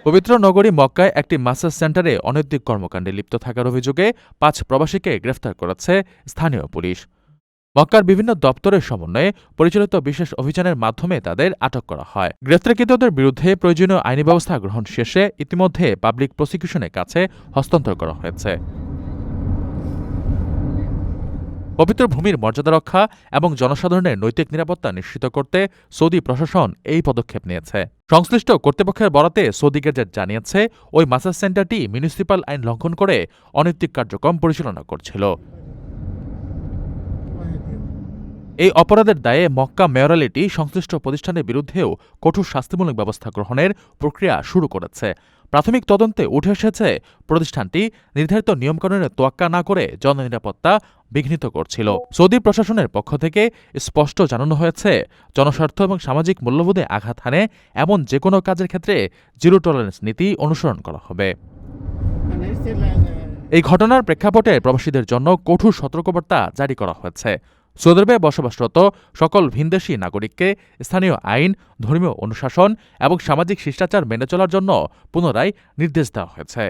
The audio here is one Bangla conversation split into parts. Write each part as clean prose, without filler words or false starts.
পবিত্র নগরী মক্কায় একটি মাসাজ সেন্টারে অনৈতিক কর্মকাণ্ডে লিপ্ত থাকার অভিযোগে ৫ প্রবাসীকে গ্রেফতার করেছে স্থানীয় পুলিশ। মক্কার বিভিন্ন দপ্তরের সমন্বয়ে পরিচালিত বিশেষ অভিযানের মাধ্যমে তাদের আটক করা হয়। গ্রেফতারকৃতদের বিরুদ্ধে প্রয়োজনীয় আইনি ব্যবস্থা গ্রহণ শেষে ইতিমধ্যে পাবলিক প্রসিকিউশনের কাছে হস্তান্তর করা হয়েছে। পবিত্র ভূমির মর্যাদা রক্ষা এবং জনসাধারণের নৈতিক নিরাপত্তা নিশ্চিত করতে সৌদি প্রশাসন এই পদক্ষেপ নিয়েছে। সংশ্লিষ্ট কর্তৃপক্ষের বরাতে সৌদি গেজেট জানিয়েছে, ওই মাসাজ সেন্টারটি মিউনিসিপাল আইন লঙ্ঘন করে অনৈতিক কার্যক্রম পরিচালনা করছিল। এই অপরাধের দায়ে মক্কা মেয়রালিটি সংশ্লিষ্ট প্রতিষ্ঠানের বিরুদ্ধেও কঠোর শাস্তিমূলক ব্যবস্থা গ্রহণের প্রক্রিয়া শুরু করেছে। প্রাথমিক তদন্তে উঠে এসেছে, প্রতিষ্ঠানটি নির্ধারিত নিয়মকানুনের তোয়াক্কা না করে জননিরাপত্তা বিঘ্নিত করছিল। সৌদি প্রশাসনের পক্ষ থেকে স্পষ্ট জানানো হয়েছে, জনস্বার্থ এবং সামাজিক মূল্যবোধে আঘাত হানে এমন যেকোনো কাজের ক্ষেত্রে জিরো টলারেন্স নীতি অনুসরণ করা হবে। এই ঘটনার প্রেক্ষাপটে প্রবাসীদের জন্য কঠোর সতর্কবার্তা জারি করা হয়েছে। সৌদি আরবে বসবাসরত সকল ভিনদেশী নাগরিককে স্থানীয় আইন, ধর্মীয় অনুশাসন এবং সামাজিক শিষ্টাচার মেনে চলার জন্য পুনরায় নির্দেশ দেওয়া হয়েছে।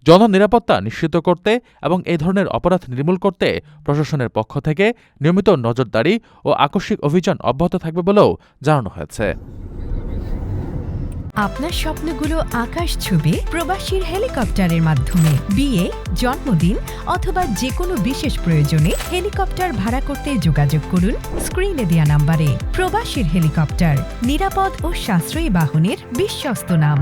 জননিরাপত্তা নিশ্চিত করতে এবং এই ধরনের অপরাধ নির্মূল করতে প্রশাসনের পক্ষ থেকে নিয়মিত নজরদারি ও আকস্মিক অভিযান অব্যাহত থাকবে বলেও জানানো হয়েছে। আপনার স্বপ্নগুলো আকাশ ছুবে প্রবাসীর হেলিকপ্টারের মাধ্যমে। বিয়ে, জন্মদিন অথবা যে কোনো বিশেষ প্রয়োজনে হেলিকপ্টার ভাড়া করতে যোগাযোগ করুন স্ক্রিনে দেয়া নাম্বারে। প্রবাসীর হেলিকপ্টার, নিরাপদ ও সাশ্রয়ী বাহনের বিশ্বস্ত নাম।